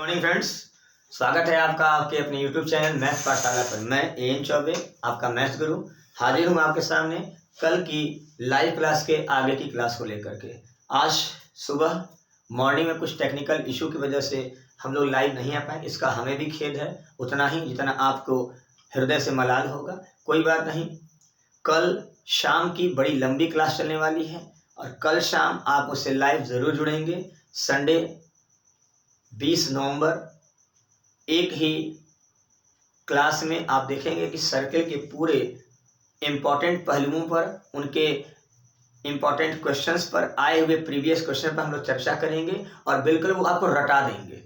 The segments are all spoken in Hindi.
मॉर्निंग फ्रेंड्स, स्वागत है आपका आपके अपने यूट्यूब चैनल मैथ पाठशाला पर। मैं एएन चौबे, आपका मैथ गुरु, हाजिर हूँ आपके सामने कल की लाइव क्लास के आगे की क्लास को लेकर के। आज सुबह मॉर्निंग में कुछ टेक्निकल इशू की वजह से हम लोग लाइव नहीं आ पाए। इसका हमें भी खेद है, उतना ही जितना आपको हृदय से मलाल होगा। कोई बात नहीं, कल शाम की बड़ी लंबी क्लास चलने वाली है और कल शाम आप उससे लाइव ज़रूर जुड़ेंगे। संडे 20 नवंबर एक ही क्लास में आप देखेंगे कि सर्कल के पूरे इम्पॉर्टेंट पहलुओं पर, उनके इम्पॉर्टेंट क्वेश्चंस पर, आए हुए प्रीवियस क्वेश्चन पर हम लोग चर्चा करेंगे और बिल्कुल वो आपको रटा देंगे।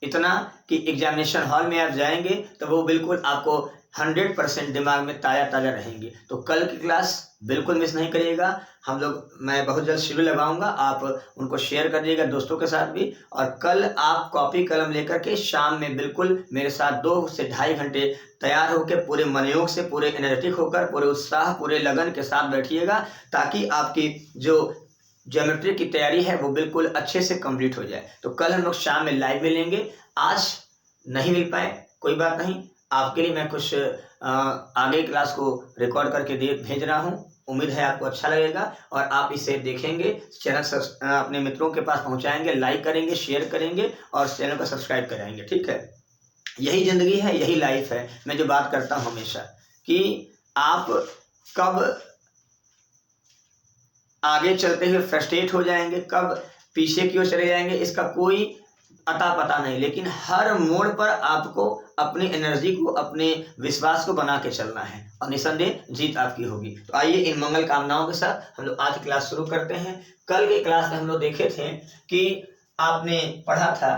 इतना कि एग्जामिनेशन हॉल में आप जाएंगे तो वो बिल्कुल आपको 100% दिमाग में ताज़ा रहेंगे। तो कल की क्लास बिल्कुल मिस नहीं करिएगा। मैं बहुत जल्द शेड्यूल लगाऊंगा, आप उनको शेयर कर दीजिएगा दोस्तों के साथ भी। और कल आप कॉपी कलम लेकर के शाम में बिल्कुल मेरे साथ 2 से ढाई घंटे तैयार होकर पूरे मनयोग से, पूरे एनर्जेटिक होकर, पूरे उत्साह, पूरे लगन के साथ बैठिएगा, ताकि आपकी जो ज्योमेट्री की तैयारी है वो बिल्कुल अच्छे से कंप्लीट हो जाए। तो कल हम लोग शाम में लाइव मिलेंगे। आज नहीं मिल पाए, कोई बात नहीं, आपके लिए मैं कुछ आगे क्लास को रिकॉर्ड करके भेज रहा हूँ। उम्मीद है आपको अच्छा लगेगा और आप इसे देखेंगे, चैनल अपने मित्रों के पास पहुँचाएंगे, लाइक करेंगे, शेयर करेंगे और चैनल को सब्सक्राइब कराएंगे। ठीक है, यही ज़िंदगी है, यही लाइफ है। मैं जो बात करता हूँ हमेशा कि आप कब आगे चलते हुए फ्रस्ट्रेट हो जाएंगे, कब पीछे की ओर चले जाएंगे, इसका कोई अता पता नहीं। लेकिन हर मोड़ पर आपको अपनी एनर्जी को, अपने विश्वास को बना के चलना है और निसंदेह जीत आपकी होगी। तो आइए इन मंगल कामनाओं के साथ हम लोग आज की क्लास शुरू करते हैं। कल की क्लास में हम लोग देखे थे कि आपने पढ़ा था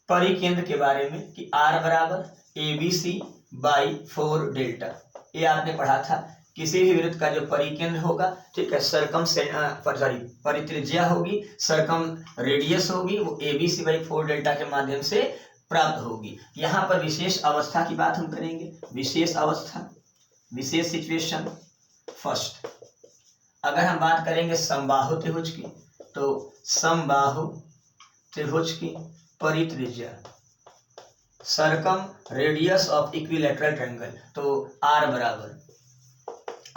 परिकेंद्र के बारे में कि R बराबर ABC बाई 4 डेल्टा। ये आपने पढ़ा था। किसी भी वृत्त का जो परिकेंद्र होगा, ठीक है, परित्रिज्या होगी, सरकम रेडियस होगी, वो ABC बाई 4 डेल्टा के माध्यम से प्राप्त होगी। यहाँ पर विशेष अवस्था की बात हम करेंगे। विशेष अवस्था, विशेष सिचुएशन फर्स्ट। अगर हम बात करेंगे समबाहु त्रिभुज की, तो समबाहु त्रिभुज की परित्रिज्या, सरकम रेडियस ऑफ इक्विलैटरल ट्रायंगल, तो R बराबर,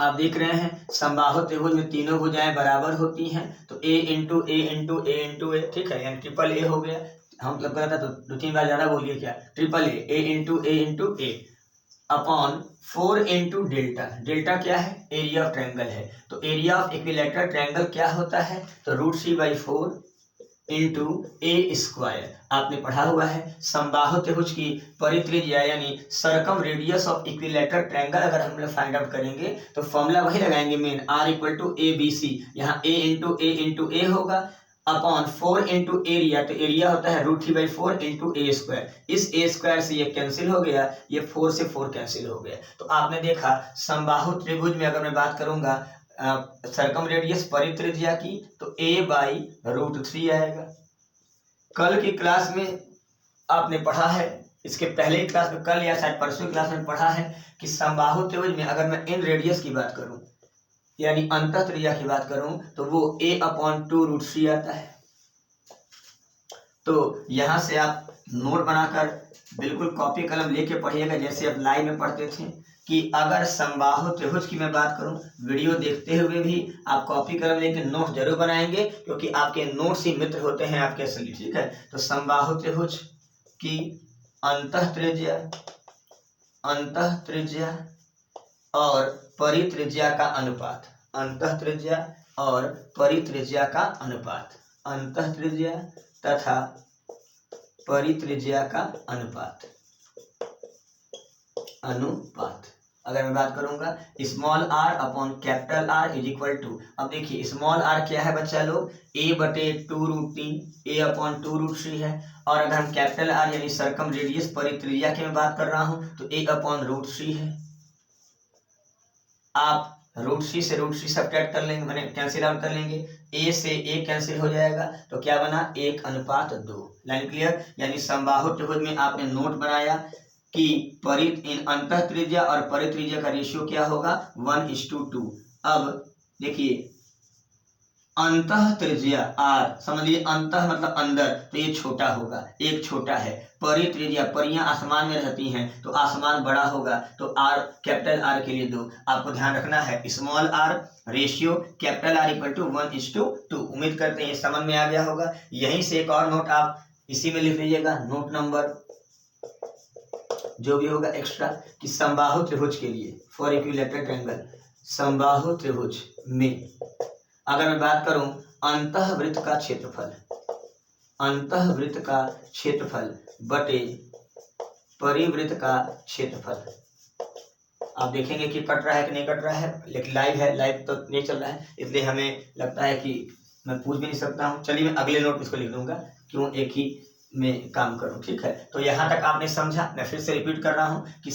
आप देख रहे हैं समबाहु त्रिभुज में तीनों भुजाएं बराबर होती हैं, तो A into A into A into A, ठीक है, यानी ट्रिपल A हो गया। हम मतलब कहता तो 2-3 बार ज्यादा बोलिए, क्या triple A into A into A upon 4 into delta. Delta क्या है? एरिया ऑफ ट्रायंगल है। तो एरिया ऑफ इक्विलैटरल ट्रायंगल क्या होता है? तो √3/4 इंटू A स्क्वायर। आपने पढ़ा हुआ है समबाहु त्रिभुज की परित्रिज्या यानी सरकम रेडियस ऑफ इक्विलैटरल ट्रायंगल अगर हम लोग फाइंड आउट करेंगे तो फॉर्मूला वही लगाएंगे मेन, R इक्वल टू ABC। यहाँ A इंटू A होगा अपॉन 4 इंटू एरिया, तो एरिया होता है √3/4 इंटू A स्क्वायर। इस A स्क्वायर से ये कैंसिल हो गया, ये 4 से 4 कैंसिल हो गया। तो आपने देखा समबाहु त्रिभुज में अगर मैं बात करूंगा सरकम रेडियस परित्रिज्या की, तो A बाई √3 आएगा। कल की क्लास में आपने पढ़ा है, इसके पहले की क्लास में, कल या शायद परसों क्लास में पढ़ा है कि समबाहु त्रिभुज में अगर मैं इन रेडियस की बात करूं यानी अंतः त्रिज्या की बात करूं तो वो A/2√3 आता है। तो यहां से आप नोट बनाकर बिल्कुल कॉपी कलम लेके पढ़िएगा, जैसे आप लाइव में पढ़ते थे कि अगर समबाहु त्रिभुज की मैं बात करूं, वीडियो देखते हुए भी आप कॉपी कलम लेके नोट जरूर बनाएंगे, क्योंकि आपके नोट्स ही मित्र होते हैं आपके असली। ठीक है, तो समबाहु त्रिभुज की अंतः त्रिज्या और परित्रिज्या का अनुपात, अंतः त्रिज्या और परित्रिज्या का अनुपात, अंतः त्रिज्या तथा परित्रिज्या का अनुपात। अगर मैं बात करूंगा small r upon capital R is equal to, अब देखिए स्मॉल r क्या है बच्चा लोग, A/2√3, A/2√3 है। और अगर हम कैपिटल R यानी सरकम रेडियस परित्रिज्या की मैं बात कर रहा हूं तो A/√3 है। आप √3 से √3 सब्ट्रैक्ट कर लेंगे, मैंने कैंसिल आउट कर लेंगे, A से A कैंसिल हो जाएगा, तो क्या बना 1:2। Line clear? यानी समबाहु त्रिभुज में आपने नोट बनाया कि अंतः त्रिज्या और परित्रिज्या का रेशियो क्या होगा 1:2। अब देखिए अंतः त्रिज्या आर, समझिए अंतः मतलब अंदर, तो ये छोटा होगा, एक छोटा है। परित्रिज्या, परियां आसमान में रहती हैं तो आसमान बड़ा होगा, तो आर कैपिटल आर के लिए 2। आपको ध्यान रखना है small R ratio capital R equal to 1:2। उम्मीद करते हैं ये समझ में आ गया होगा। यहीं से एक और नोट आप इसी में लिख लीजिएगा, नोट नंबर जो भी होगा एक्स्ट्रा, कि समबाहु त्रिभुज के लिए फॉर इक्विलैटरल ट्रायंगल, समबाहु त्रिभुज में अगर मैं बात करूं अंतःवृत्त का क्षेत्रफल, अंतःवृत्त का क्षेत्रफल बटे परिवृत्त का क्षेत्रफल, आप देखेंगे कि कट रहा है कि नहीं कट रहा है, लेकिन लाइव है, लाइव तो नहीं चल रहा है, इसलिए हमें लगता है कि मैं पूछ भी नहीं सकता हूँ। चलिए मैं अगले नोट इसको लिख दूंगा, क्यों एक ही में काम करूं, ठीक है। तो यहाँ तक आपने समझा। मैं फिर से रिपीट कर रहा हूँ कि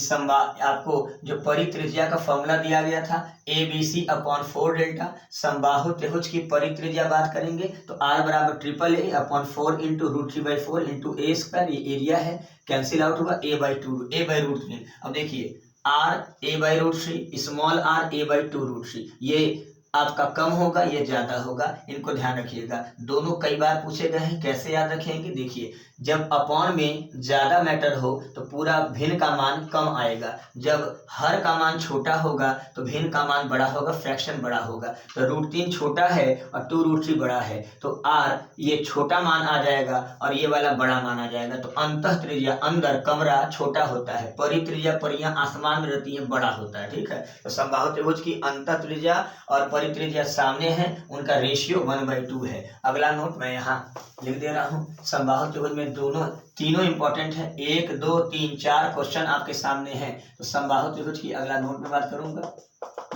आपको जो परित्रिज्या का फॉर्मूला दिया गया था ABC/4 डेल्टा, समबाहु त्रिभुज की परित्रिज्या बात करेंगे तो R बराबर AAA/4 इंटू √3/4 इंटू A², ये एरिया है, कैंसिल आउट होगा A/2 अब देखिए R A/√3, small r A/2√3, ये आपका कम होगा, ये ज्यादा होगा, इनको ध्यान रखिएगा। दोनों कई बार पूछे गए हैं, कैसे याद रखेंगे, देखिए जब अपॉन में ज्यादा मैटर हो तो पूरा भिन्न का मान कम आएगा, जब हर का मान छोटा होगा तो भिन्न का मान बड़ा होगा, फ्रैक्शन बड़ा होगा। तो √3 छोटा है और 2√3 बड़ा है, तो R ये छोटा मान आ जाएगा और ये वाला बड़ा मान आ जाएगा। तो अंतः त्रिज्या अंदर कमरा छोटा होता है, परित्रिज्या परियां आसमान में रहती है, बड़ा होता है, ठीक है। तो समबाहु त्रिभुज की अंतः त्रिज्या और परित्रिज्या सामने है, उनका रेशियो 1/2 है। अगला नोट मैं यहाँ लिख दे रहा हूँ, समबाहु त्रिभुज में तीनों इंपॉर्टेंट है, 1 2 3 4 क्वेश्चन आपके सामने हैं। तो समबाहु त्रिभुज की अगला नोट में बात करूंगा,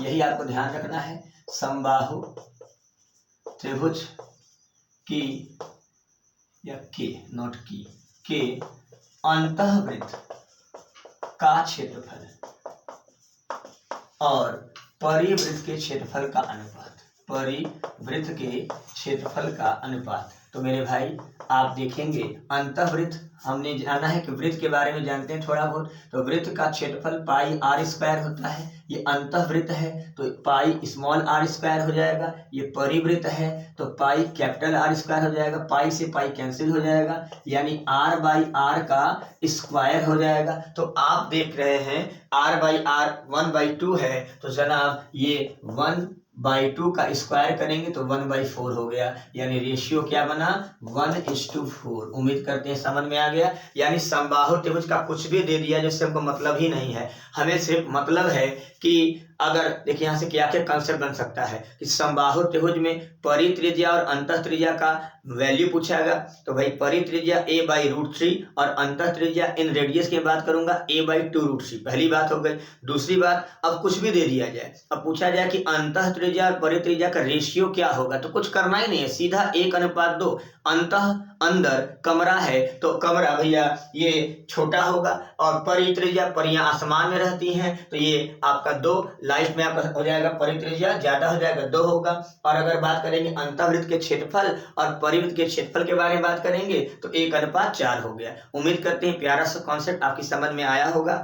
यही आपको ध्यान रखना है। समबाहु त्रिभुज की या के नोट की के अंतःवृत्त का क्षेत्रफल और परिवृत्त के क्षेत्रफल का अनुपात, परिवृत्त के क्षेत्रफल का अनुपात। तो मेरे भाई आप देखेंगे अंतःवृत्त, हमने जाना है कि वृत्त के बारे में जानते हैं थोड़ा बहुत, तो वृत्त का क्षेत्रफल πr² होता है, ये अंतःवृत्त है तो पाई स्मॉल r² हो जाएगा। ये परिवृत्त है तो पाई कैपिटल R² हो जाएगा, पाई से पाई कैंसिल हो जाएगा, यानी r/r का स्क्वायर हो जाएगा। तो आप देख रहे हैं r/r 1/2 है, तो जनाब ये 1/2 का स्क्वायर करेंगे तो 1/4 हो गया, यानी रेशियो क्या बना 1:4। उम्मीद करते हैं समझ में आ गया। यानी समबाहु त्रिभुज का कुछ भी दे दिया जिससे हमको मतलब ही नहीं है, हमें सिर्फ मतलब है कि अगर देखिए यहाँ से क्या क्या कंसेप्ट बन सकता है कि समबाहु त्रिभुज में परित्रिज्या और अंतः त्रिज्या का वैल्यू पूछागा, तो भाई परित्रिज्या A/√3 और अंतः त्रिज्या इन रेडियस की बात करूंगा A/2√3, पहली बात हो गई। दूसरी बात, अब कुछ भी दे दिया जाए, अब पूछा जाए कि अंतः त्रिज्या और परित्रिज्या का रेशियो क्या होगा, तो कुछ करना ही नहीं है, सीधा 1:2। अंतः अंदर कमरा है तो कमरा भैया ये छोटा होगा, और परित्रिज्या परियां आसमान में रहती हैं तो ये आपका 2, लाइफ में आपका हो जाएगा परित्रिज्या ज्यादा हो जाएगा 2 होगा। और अगर बात करेंगे अंतःवृत्त के क्षेत्रफल और परिवृत्त के क्षेत्रफल के बारे में बात करेंगे तो 1:4 हो गया। उम्मीद करते हैं प्यारा सा कॉन्सेप्ट आपकी समझ में आया होगा।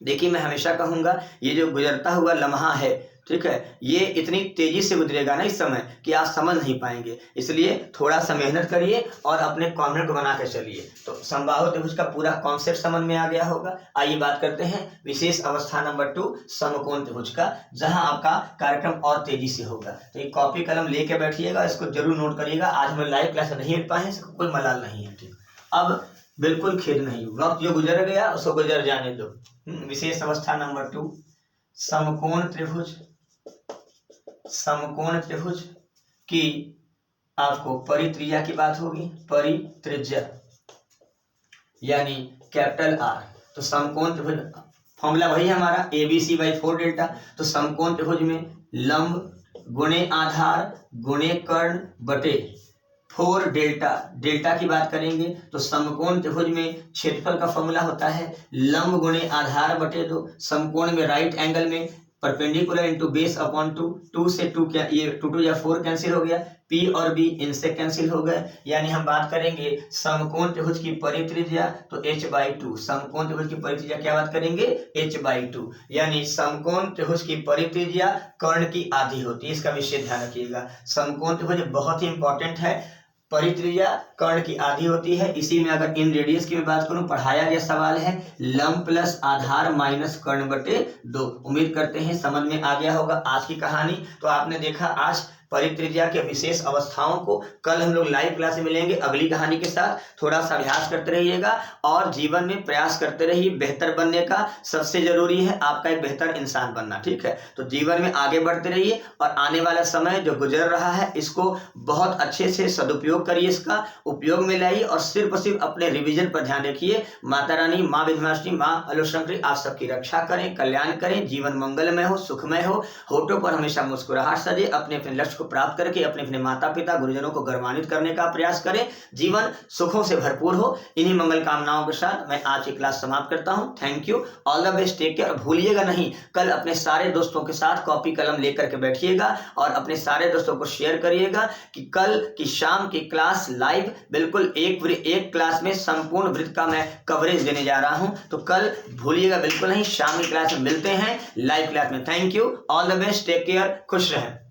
देखिए मैं हमेशा कहूंगा ये जो गुजरता हुआ लम्हा है, ठीक है, ये इतनी तेजी से गुजरेगा ना इस समय कि आप समझ नहीं पाएंगे, इसलिए थोड़ा सा मेहनत करिए और अपने कॉन्सेप्ट को बना के चलिए। तो समबाहु त्रिभुज का पूरा कॉन्सेप्ट समझ में आ गया होगा। आइए बात करते हैं विशेष अवस्था नंबर 2 समकोण त्रिभुज का, जहां आपका कार्यक्रम और तेजी से होगा। तो ये कॉपी कलम लेके बैठिएगा, इसको जरूर नोट करिएगा। आज हम लाइव क्लास नहीं मिल पाए, इसको कोई मलाल नहीं है, ठीक। अब बिल्कुल खेद नहीं, वक्त जो गुजर गया उसको गुजर जाने दो। विशेष अवस्था नंबर 2 समकोण त्रिभुज, समकोण त्रिभुज की आपको परित्रिज्या की बात होगी, परित्रिज्या यानी कैपिटल R। तो समकोण त्रिभुज फॉर्मूला वही है हमारा ABC/4 डेल्टा। तो समकोण त्रिभुज में लंब गुणे आधार गुणे कर्ण बटे 4 डेल्टा, डेल्टा की बात करेंगे तो समकोण त्रिभुज में क्षेत्रफल का फॉर्मूला होता है लंब गुणे आधार बटे 2। समकोण में राइट एंगल में परपेंडिकुलर इंटू बेस अपॉन 2, 2 से 2 क्या, ये 2 2 या 4 कैंसिल हो गया, P और B इनसे कैंसिल हो गए। यानी हम बात करेंगे समकोण त्रिभुज की परित्रिज्या तो h/2, समकोण त्रिभुज की परित्रिज्या क्या बात करेंगे, h/2। यानी समकोण त्रिभुज की परित्रिज्या कर्ण की आधी होती है, इसका विशेष ध्यान रखिएगा। समकोण त्रिभुज बहुत ही इंपॉर्टेंट है, परित्रिज्या कर्ण की आधी होती है। इसी में अगर इन रेडियस की मैं बात करूं, पढ़ाया गया सवाल है लंब प्लस आधार माइनस कर्ण बटे 2। उम्मीद करते हैं समझ में आ गया होगा आज की कहानी। तो आपने देखा आज परित्रिज्या के विशेष अवस्थाओं को। कल हम लोग लाइव क्लास में मिलेंगे अगली कहानी के साथ। थोड़ा सा अभ्यास करते रहिएगा और जीवन में प्रयास करते रहिए बेहतर बनने का। सबसे जरूरी है आपका एक बेहतर इंसान बनना, ठीक है। तो जीवन में आगे बढ़ते रहिए और आने वाला समय जो गुजर रहा है इसको बहुत अच्छे से सदुपयोग करिए, इसका उपयोग में लाइए और सिर्फ अपने रिविजन पर ध्यान रखिए। माता रानी, माँ विंध्यवासिनी, माँ आलोशंकरी आप सबकी रक्षा करें, कल्याण करें, जीवन मंगलमय हो, सुखमय हो, होठों पर हमेशा मुस्कुराहट सजे, अपने लक्ष्य को प्राप्त करके अपने अपने माता पिता गुरुजनों को गौरवान्वित करने का प्रयास करें, जीवन सुखों से भरपूर हो। इन्हीं मंगल कामनाओं के साथ मैं आज की क्लास समाप्त करता हूं। Thank you, all the best, take care. भूलिएगा नहीं, कल अपने सारे दोस्तों के साथ कॉपी कलम लेकर के बैठिएगा और अपने सारे दोस्तों को शेयर करिएगा कि कल की शाम की क्लास लाइव बिल्कुल एक क्लास में संपूर्ण वृत्त का मैं कवरेज देने जा रहा हूं। तो कल भूलिएगा बिल्कुल नहीं, शाम की क्लास में मिलते हैं लाइव क्लास में। Thank you, all the best, take care, खुश रहें।